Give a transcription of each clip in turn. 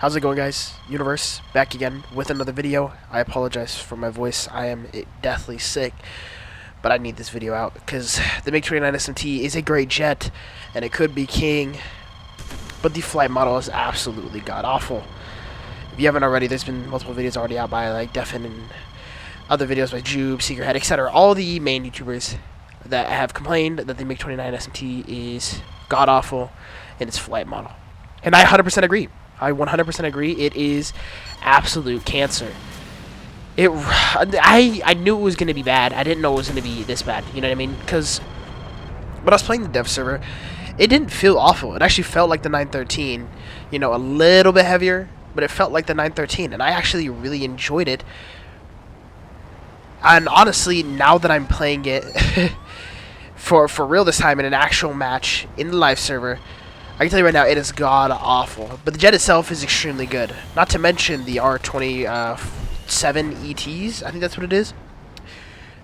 How's it going, guys? Universe, back again with another video. I apologize for my voice. I am deathly sick, but I need this video out because the MiG29-SMT is a great jet, and it could be king, but the flight model is absolutely god-awful. If you haven't already, there's been multiple videos already out by like Defin and other videos by Jube, Secrethead, etc. All the main YouTubers that have complained that the MiG29-SMT is god-awful in its flight model. And I 100% agree. I 100% agree. It is absolute cancer. I knew it was going to be bad. I didn't know it was going to be this bad. You know what I mean? Because when I was playing the dev server, it didn't feel awful. It actually felt like the 913. You know, a little bit heavier, but it felt like the 913. And I actually really enjoyed it. And honestly, now that I'm playing it for real this time in an actual match in the live server, I can tell you right now, it is god-awful. But the jet itself is extremely good. Not to mention the R-27 ETs. I think that's what it is.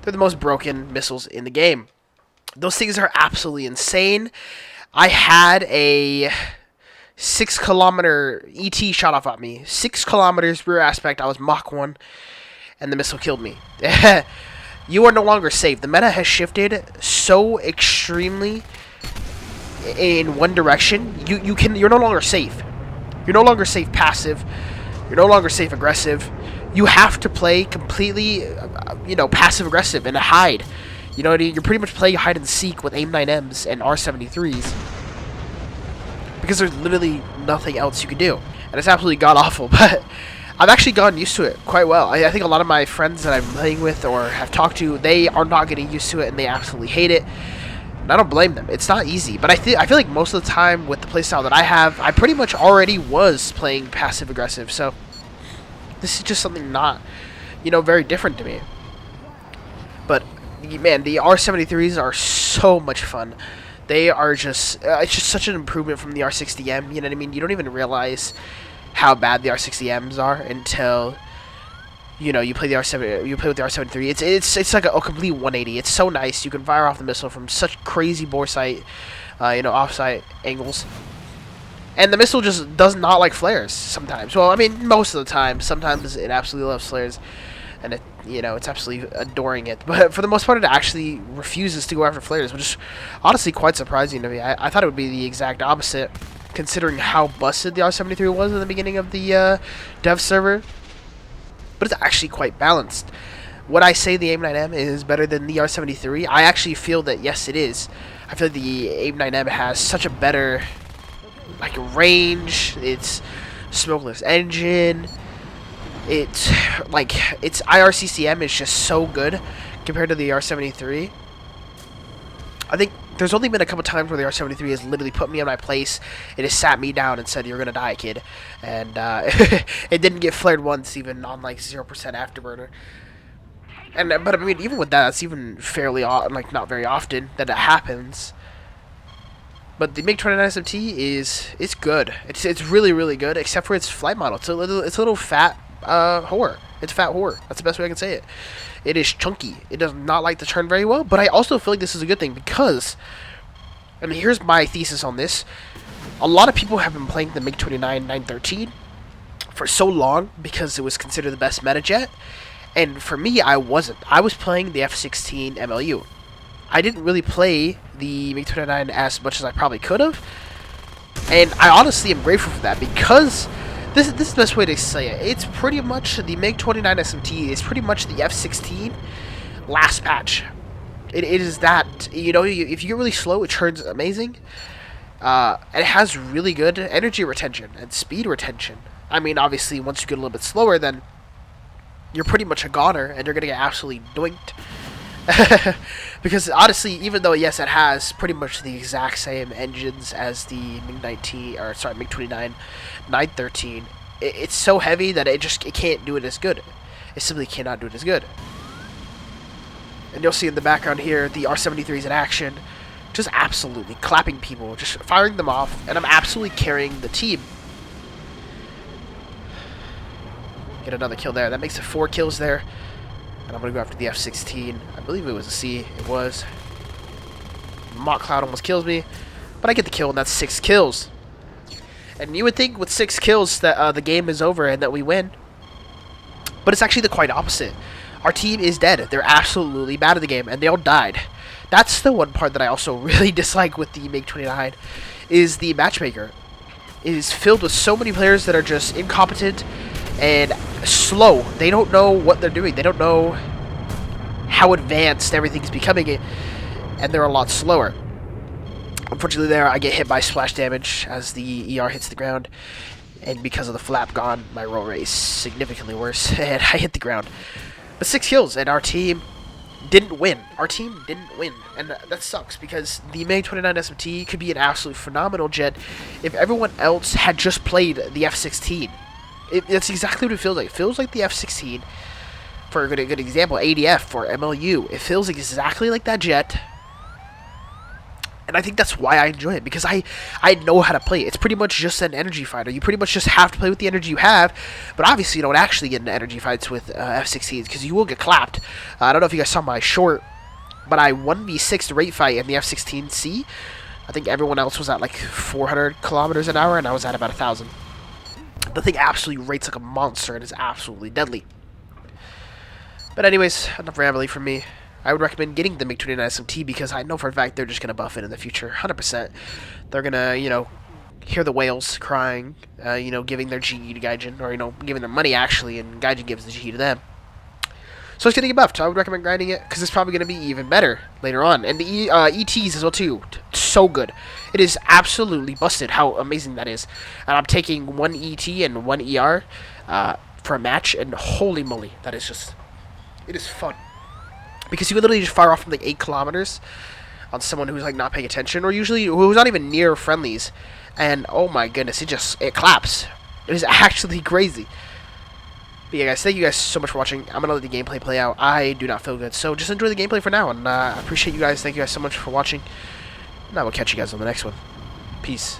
They're the most broken missiles in the game. Those things are absolutely insane. I had a 6-kilometer ET shot off at me. 6 kilometers rear aspect. I was Mach 1. And the missile killed me. You are no longer safe. The meta has shifted so extremely in one direction. You're no longer safe. You're no longer safe passive. You're no longer safe aggressive. You have to play completely, passive aggressive and hide. You know, you're pretty much playing hide and seek with AIM-9Ms and R-73s because there's literally nothing else you can do, and it's absolutely god awful. But I've actually gotten used to it quite well. I think a lot of my friends that I'm playing with or have talked to, they are not getting used to it and they absolutely hate it. I don't blame them. It's not easy, but I feel like most of the time with the playstyle that I have, I pretty much already was playing passive aggressive. So this is just something not, very different to me. But man, the R-73s are so much fun. They are just it's just such an improvement from the R-60M. You know what I mean? You don't even realize how bad the R-60Ms are until you play the R7. You play with the R-73. It's like a complete 180. It's so nice. You can fire off the missile from such crazy bore sight, off-sight angles, and the missile just does not like flares sometimes. Well, I mean, most of the time. Sometimes it absolutely loves flares, and it's absolutely adoring it. But for the most part, it actually refuses to go after flares, which is honestly quite surprising to me. I thought it would be the exact opposite, considering how busted the R-73 was in the beginning of the dev server. But it's actually quite balanced. Would I say the AIM-9M is better than the R-73? I actually feel that yes, it is. I feel like the AIM-9M has such a better range. Its smokeless engine. Its IRCCM is just so good compared to the R-73. I think there's only been a couple times where the R-73 has literally put me in my place. It has sat me down and said, "You're gonna die, kid," and it didn't get flared once, even on 0% afterburner. But I mean, even with that, it's even fairly not very often that it happens. But the MiG29-SMT is good. It's really, really good, except for its flight model. It's a little fat whore. It's a fat whore. That's the best way I can say it. It is chunky. It does not like to turn very well, but I also feel like this is a good thing because, I mean, here's my thesis on this. A lot of people have been playing the MiG29-913 for so long because it was considered the best meta jet, and for me, I wasn't. I was playing the F-16 MLU. I didn't really play the MiG-29 as much as I probably could have, and I honestly am grateful for that because this is the best way to say it. It's pretty much the MiG-29-SMT is pretty much the F-16 last patch. It is that, if you get really slow, it turns amazing. And it has really good energy retention and speed retention. I mean, obviously, once you get a little bit slower, then you're pretty much a goner, and you're going to get absolutely doinked. Because, honestly, even though, yes, it has pretty much the exact same engines as the MiG-29-913, it's so heavy that it can't do it as good. It simply cannot do it as good. And you'll see in the background here, the R-73 is in action, just absolutely clapping people, just firing them off, and I'm absolutely carrying the team. Get another kill there. That makes it 4 kills there. And I'm going to go after the F-16. I believe it was a C. It was. Mock Cloud almost kills me. But I get the kill, and that's 6 kills. And you would think with 6 kills that the game is over and that we win. But it's actually the quite opposite. Our team is dead. They're absolutely bad at the game, and they all died. That's the one part that I also really dislike with the MiG-29, is the matchmaker. It is filled with so many players that are just incompetent and slow. They don't know what they're doing. They don't know how advanced everything's becoming, and they're a lot slower. Unfortunately, there I get hit by splash damage as the ER hits the ground, and because of the flap gone, my roll rate is significantly worse, and I hit the ground. But 6 kills, and our team didn't win. Our team didn't win, and that sucks, because the MiG-29-SMT could be an absolutely phenomenal jet if everyone else had just played the F-16. That's exactly what it feels like. It feels like the F-16, for a good example, ADF or MLU. It feels exactly like that jet. And I think that's why I enjoy it, because I know how to play it. It's pretty much just an energy fighter. You pretty much just have to play with the energy you have, but obviously you don't actually get into energy fights with F-16s, because you will get clapped. I don't know if you guys saw my short, but I 1v6 the rate fight in the F-16C. I think everyone else was at like 400 kilometers an hour, and I was at about 1,000. The thing absolutely rates like a monster and is absolutely deadly. But anyways, enough rambling from me. I would recommend getting the MiG-29-SMT because I know for a fact they're just going to buff it in the future, 100%. They're going to, you know, hear the whales crying, you know, giving their GE to Gaijin, or, you know, giving their money, actually, and Gaijin gives the GE to them. So it's going to get buffed. I would recommend grinding it because it's probably going to be even better later on. And the ETs as well, too. So good. It is absolutely busted how amazing that is. And I'm taking 1 ET and 1 ER for a match, and holy moly, that is just... It is fun. Because you can literally just fire off from like 8 kilometers on someone who's like not paying attention, or usually who's not even near friendlies, and oh my goodness, it claps. It is actually crazy. But yeah, guys, thank you guys so much for watching. I'm gonna let the gameplay play out. I do not feel good, so just enjoy the gameplay for now, and I appreciate you guys. Thank you guys so much for watching, and I will catch you guys on the next one. Peace.